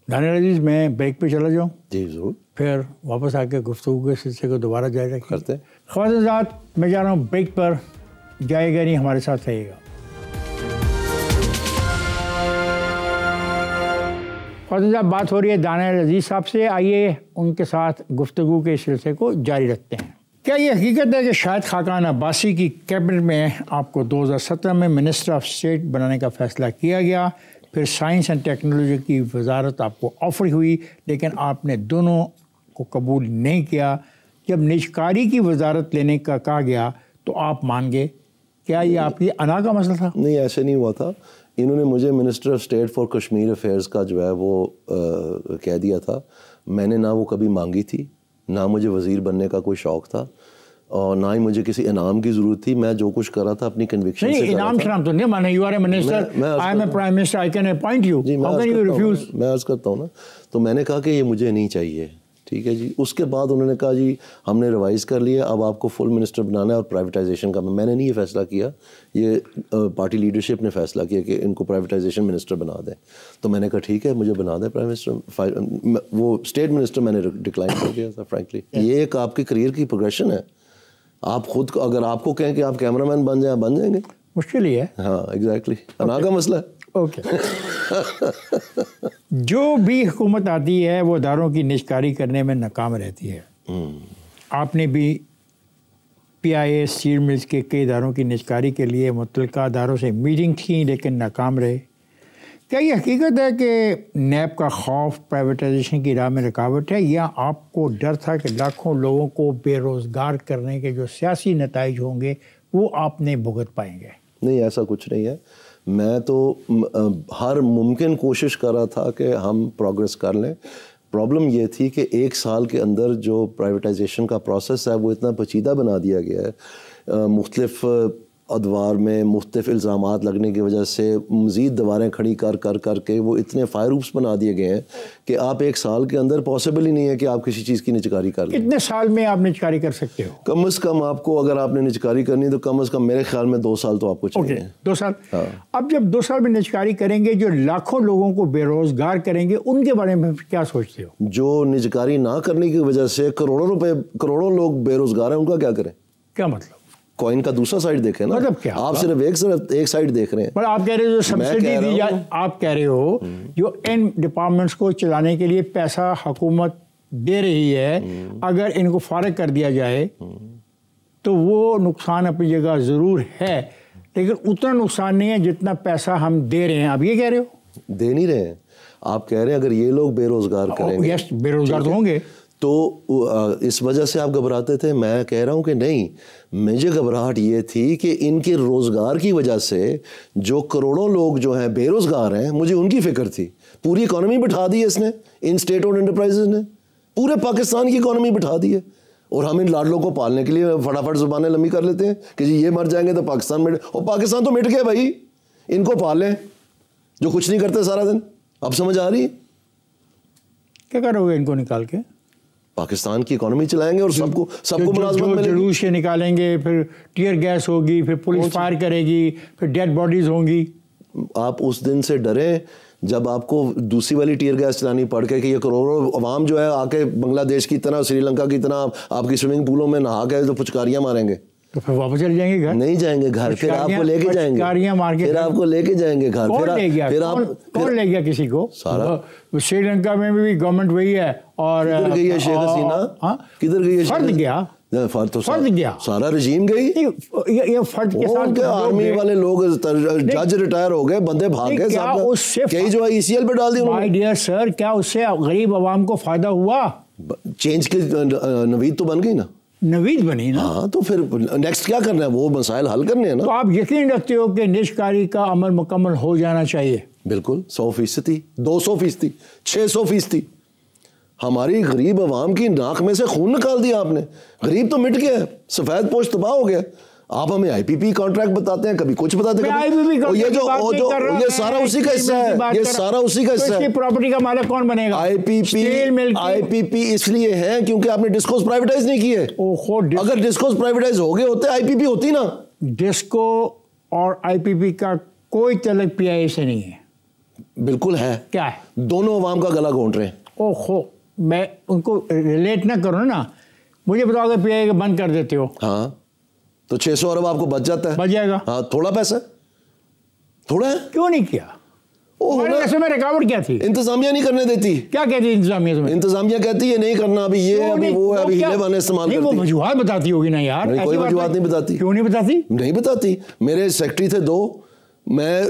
دانیال عزیز میں بریک پہ چلا جاؤں؟ جی ضرور. پھر واپس آ کے گفتگو کے سلسلے کو دوبارہ جاری کرتے ہیں. خواتین حضرات میں جا رہا ہوں بریک پر, جائے گا نہیں, ہمارے ساتھ رہے گا. خواتین صاحب بات ہو رہی ہے دانیال عزیز صاحب سے, آئیے ان کے ساتھ گفتگو کے سلسلے کو جاری رکھتے ہیں. کیا یہ حقیقت ہے کہ شاہد خاقان عباسی کی کیبنٹ میں آپ کو 2017 میں منسٹر آف اسٹیٹ بنانے کا فیصلہ کیا گیا, پھر سائنس اینڈ ٹیکنالوجی کی وزارت آپ کو آفر ہوئی لیکن آپ نے دونوں کو قبول نہیں کیا. جب نجکاری کی وزارت لینے کا کہا گیا تو آپ مان گئے. کیا یہ آپ کی انا کا مسئلہ تھا؟ نہیں, ایسے نہیں ہوا تھا. انہوں نے مجھے minister of state for Kashmir affairs کا جو ہے وہ کہہ دیا تھا. میں نے نہ وہ کبھی مانگی تھی, نہ مجھے وزیر بننے کا کوئی شوق تھا, اور نہ ہی مجھے کسی انعام کی ضرورت تھی. میں جو کچھ کر رہا تھا اپنی کنوکشن سے کر رہا تھا. انعام شرام تو نہیں مانا. You are a minister, I am a prime minister, I can appoint you, how can you refuse? میں عرض کرتا ہوں نا, تو میں نے کہا کہ یہ مجھے نہیں چاہیے. ٹھیک ہے جی. اس کے بعد انہوں نے کہا جی ہم نے ریوائز کر لیا, اب آپ کو فل منسٹر بنانا ہے اور پرائیویٹائزیشن کا. میں نے نہیں یہ فیصلہ کیا, یہ پارٹی لیڈرشپ نے فیصلہ کیا کہ ان کو پرائیویٹائزیشن منسٹر بنا دیں. تو میں نے کہا ٹھیک ہے مجھے بنا دیں پرائم منسٹر. وہ اسٹیٹ منسٹر میں نے ڈکلائن کر دیا تھا فرینکلی. یہ ایک آپ کی کریئر کی پروگریشن ہے. آپ خود کو اگر آپ کو کہیں کہ آپ کیمرہ مین بن جائیں, بن جائیں گے. مشکل ہی ہے. ہاں ایگزیکٹلی, انا کا مسئلہ ہے. اوکے. جو بھی حکومت آتی ہے وہ اداروں کی نجکاری کرنے میں ناکام رہتی ہے. آپ نے بھی پی آئی اے اسٹیل ملز کے کئی اداروں کی نجکاری کے لیے متعلقہ اداروں سے میٹنگ کی لیکن ناکام رہے. کیا یہ حقیقت ہے کہ نیب کا خوف پرائیویٹائزیشن کی راہ میں رکاوٹ ہے, یا آپ کو ڈر تھا کہ لاکھوں لوگوں کو بے روزگار کرنے کے جو سیاسی نتائج ہوں گے وہ آپ نے بھگت پائیں گے؟ نہیں, ایسا کچھ نہیں ہے. میں تو ہر ممکن کوشش کر رہا تھا کہ ہم پروگریس کر لیں. پرابلم یہ تھی کہ 1 سال کے اندر جو پرائیویٹائزیشن کا پروسیس ہے وہ اتنا پیچیدہ بنا دیا گیا ہے. مختلف ادوار میں مختلف الزامات لگنے کی وجہ سے مزید دیواریں کھڑی کر کے وہ اتنے فائر روپس بنا دیے گئے ہیں کہ آپ 1 سال کے اندر پاسبل ہی نہیں ہے کہ آپ کسی چیز کی نجکاری کر لیں. کتنے سال میں آپ نجکاری کر سکتے ہو؟ کم از کم آپ کو, اگر آپ نے نجکاری کرنی تو کم از کم میرے خیال میں 2 سال تو آپ کو چاہیے. 2 سال. اب جب 2 سال میں نجکاری کریں گے, جو لاکھوں لوگوں کو بے روزگار کریں گے, ان کے بارے میں کیا سوچتے ہو؟ جو نجکاری نہ کرنے کی وجہ سے کروڑوں لوگ بے روزگار ہیں, ان کا کیا کریں؟ کیا مطلب؟ کوئن کا دوسرا سائیڈ دیکھیں نا. مطلب کیا؟ آپ صرف ایک سائیڈ دیکھ رہے ہیں. پر آپ کہہ رہے ہو جو سبسڈی دی جائے, آپ کہہ رہے ہو جو ان ڈپارٹمنٹس کو چلانے کے لیے پیسہ حکومت دے رہی ہے, اگر ان کو فارغ کر دیا جائے تو وہ نقصان اپنی جگہ ضرور ہے, لیکن اتنا نقصان نہیں ہے جتنا پیسہ ہم دے رہے ہیں. آپ یہ کہہ رہے ہو؟ دے نہیں رہے ہیں. آپ کہہ رہے ہیں اگر یہ لوگ بے روزگار کریں گے, یس بے روزگار تو ہوں گے, تو اس وجہ سے آپ گھبراتے تھے. میں کہہ رہا ہوں کہ نہیں, مجھے گھبراہٹ یہ تھی کہ ان کے روزگار کی وجہ سے جو کروڑوں لوگ جو ہیں بے روزگار ہیں, مجھے ان کی فکر تھی. پوری اکانومی بٹھا دی ہے اس نے, ان اسٹیٹ اور انٹرپرائزز نے پورے پاکستان کی اکانومی بٹھا دی ہے, اور ہم ان لاڈلوں کو پالنے کے لیے فٹافٹ زبانیں لمبی کر لیتے ہیں کہ جی یہ مر جائیں گے تو پاکستان مٹ, اور پاکستان تو مٹ گیا بھائی. ان کو پال لیں جو کچھ نہیں کرتے سارا دن. اب سمجھ آ رہی ہے کیا کرو گے ان کو نکال کے؟ پاکستان کی اکانومی چلائیں گے اور سب کو ملازمت ملے گی. جلوس سے نکالیں گے, پھر ٹیئر گیس ہوگی, پھر پولیس فائر کرے گی, پھر ڈیڈ باڈیز ہوں گی. آپ اس دن سے ڈریں جب آپ کو دوسری والی ٹیئر گیس چلانی پڑ کے کہ یہ کروڑوں عوام جو ہے آ کے بنگلہ دیش کی طرح سری لنکا کی طرح آپ کی سوئمنگ پولوں میں نہا کے تو پھچکاریاں ماریں گے تو پھر واپس چل جائیں گے گھر؟ نہیں جائیں گے گھر, پھر آپ کو لے کے جائیں گے, پھر آپ کو لے کے جائیں گے گھر. کون لے گیا کسی کو؟ سارا سری لنکا میں بھی گورنمنٹ وہی ہے. اور کدھر گئی ہے شیخ حسینہ؟ کدھر گئی ہے؟ فرد گیا, فرد گیا, سارا رجیم گئی. یہ فرد کے ساتھ آرمی والے لوگ جج ریٹائر ہو گئے, بندے بھاگ گئے, کئی جو ہے ECL پہ ڈال دی. مائی ڈیئر سر, کیا اس سے غریب عوام کو فائدہ ہوا؟ چینج کی نوید تو بن گئی نا, نوید بنی نا. ہاں تو پھر نیکسٹ کیا کرنا ہے, وہ مسائل حل کرنے ہیں نا. تو آپ یقین رکھتے ہو کہ نجکاری کا عمل مکمل ہو جانا چاہیے؟ بالکل 100%, 200%, 600%. ہماری غریب عوام کی ناک میں سے خون نکال دیا آپ نے. غریب تو مٹ گیا, سفید پوش تباہ ہو گیا. آپ ہمیں IPP کانٹریکٹ بتاتے ہیں, کبھی کچھ بتاتے ہیں, یہ سارا اسی کا حصہ ہے, یہ سارا اسی کا حصہ ہے. پراپرٹی کا مالک کون بنے گا؟ IPP اس لیے ہے کیونکہ آپ نے ڈسکوز پرائیویٹائز نہیں کیے. اگر ڈسکوز پرائیویٹائز ہو گئے ہوتے IPP ہوتی نا. ڈسکو اور IPP کا کوئی تعلق PIA سے نہیں ہے. بالکل ہے. کیا ہے؟ دونوں عوام کا گلا گھونٹ رہے ہیں. میں ان کو ریلیٹ نہ کروں نا, مجھے بتاؤ کہ PIA کا بند کر دیتے ہو, ہاں تو 600 ارب آپ کو بچ جاتا ہے. بچ جائے گا. ہاں تھوڑا پیسہ, تھوڑا ہے. کیوں نہیں کیا؟ میں رکاوٹ کیا تھی؟ انتظامیہ نہیں کرنے دیتی. کیا کہتی انتظامیہ تمہیں؟ انتظامیہ کہتی ہے نہیں کرنا, ابھی یہ ابھی وہ ہے, ابھی ہیلے بانے استعمال کرتی ہے. وہ وجوہات بتاتی ہوگی نا یار. کوئی وجوہات نہیں بتاتی. کیوں نہیں بتاتی؟ نہیں بتاتی. میرے سیکٹری تھے 2, میں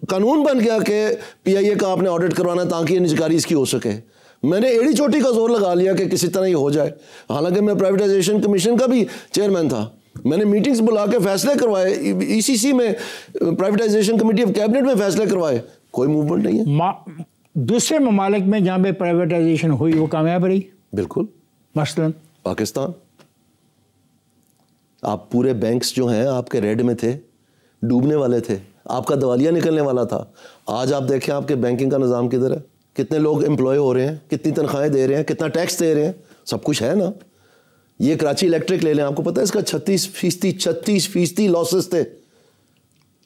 قانون بن گیا کہ PIA کا آپ نے آڈٹ کروانا تاکہ یہ نجکاری اس کی ہو سکے. میں نے ایڑی چوٹی کا زور لگا لیا کہ کسی طرح یہ ہو جائے. حالانکہ میں پرائیویٹائزیشن کمیشن کا بھی چیئرمین تھا. میں نے میٹنگز بلا کے فیصلے کروائے, ECC میں پرائیویٹائزیشن کمیٹی آف کیبنٹ میں فیصلے کروائے, کوئی موومنٹ نہیں ہے. دوسرے ممالک میں جہاں پہ پرائیویٹائزیشن ہوئی وہ کامیاب رہی. بالکل. مثلاً پاکستان, آپ پورے بینکس جو ہیں آپ کے ریڈ میں تھے, ڈوبنے والے تھے, آپ کا دیوالیہ نکلنے والا تھا. آج آپ دیکھیں آپ کے بینکنگ کا نظام کدھر ہے, کتنے لوگ امپلائی ہو رہے ہیں, کتنی تنخواہیں دے رہے ہیں, کتنا ٹیکس دے رہے ہیں, سب کچھ ہے نا. یہ کراچی الیکٹرک لے لیں, آپ کو پتہ ہے اس کا 36% لاسز تھے,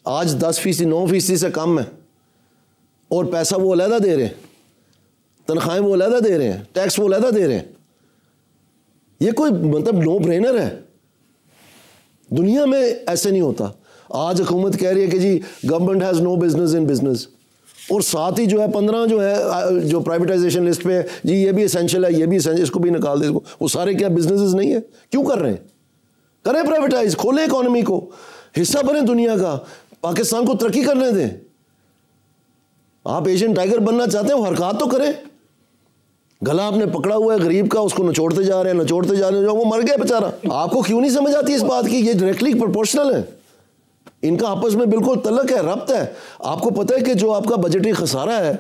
آج 10%, 9% سے کم ہے. اور پیسہ وہ علیحدہ دے رہے ہیں, تنخواہیں وہ علیحدہ دے رہے ہیں, ٹیکس وہ علیحدہ دے رہے ہیں. یہ کوئی مطلب نو برینر ہے. دنیا میں ایسے نہیں ہوتا. آج حکومت کہہ رہی ہے کہ جی government has no business in business, اور ساتھ ہی جو ہے 15 جو ہے جو پرائیویٹائزیشن لسٹ پہ جی یہ بھی اسینشل ہے, یہ بھی اسینشل, اس کو بھی نکال دے. وہ سارے کیا بزنسز نہیں ہے؟ کیوں کر رہے ہیں؟ کریں پرائیویٹائز, کھولیں اکانومی کو, حصہ بنیں دنیا کا, پاکستان کو ترقی کرنے دیں. آپ ایشین ٹائیگر بننا چاہتے ہیں, وہ حرکات تو کریں. گلا آپ نے پکڑا ہوا ہے غریب کا, اس کو نچوڑتے جا رہے ہیں, وہ مر گیا بیچارہ. آپ کو کیوں نہیں سمجھ آتی اس بات کی؟ یہ ڈائریکٹلی پروپورشنل ہے, ان کا آپس میں بالکل تعلق ہے, ربط ہے. آپ کو پتہ ہے کہ جو آپ کا بجٹری خسارہ ہے,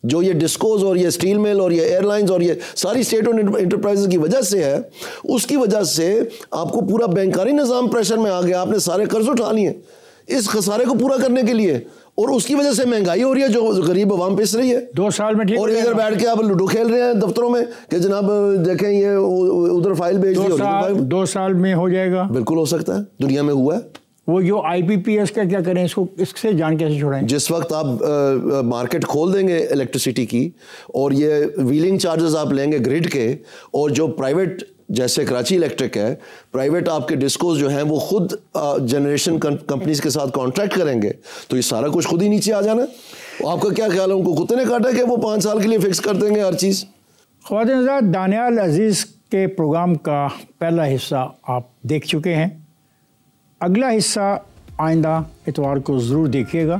جو یہ ڈسکوز اور یہ اسٹیل مل اور یہ ایئر لائنز اور یہ ساری اسٹیٹ اونڈ انٹرپرائزز کی وجہ سے ہے, اس کی وجہ سے آپ کو پورا بینکاری نظام پریشر میں آ گیا. آپ نے سارے قرض اٹھا لیے اس خسارے کو پورا کرنے کے لیے, اور اس کی وجہ سے مہنگائی ہو رہی ہے جو غریب عوام پس رہی ہے. 2 سال میں ٹھیک, اور ادھر بیٹھ کے آپ لوڈو کھیل رہے ہیں دفتروں میں کہ جناب دیکھیں یہ ادھر فائل بھیج دی. 2 سال میں ہو جائے گا. بالکل ہو سکتا ہے, دنیا میں ہوا ہے. وہ جو IPPS کا کیا کریں, اس کو اس سے جان کیسے چھوڑائیں؟ جس وقت آپ مارکیٹ کھول دیں گے الیکٹریسٹی کی, اور یہ ویلنگ چارجز آپ لیں گے گریڈ کے, اور جو پرائیویٹ جیسے کراچی الیکٹرک ہے, پرائیویٹ آپ کے ڈسکوز جو ہیں وہ خود جنریشن کمپنیز کے ساتھ کانٹریکٹ کریں گے, تو یہ سارا کچھ خود ہی نیچے آ جانا. آپ کا کیا خیال ہے, ان کو کتے نے کاٹا کہ وہ 5 سال کے لیے فکس کر دیں گے ہر چیز؟ خواتین حضرات, دانیال عزیز کے پروگرام کا پہلا حصہ آپ دیکھ چکے ہیں. اگلا حصہ آئندہ اتوار کو ضرور دیکھیے گا.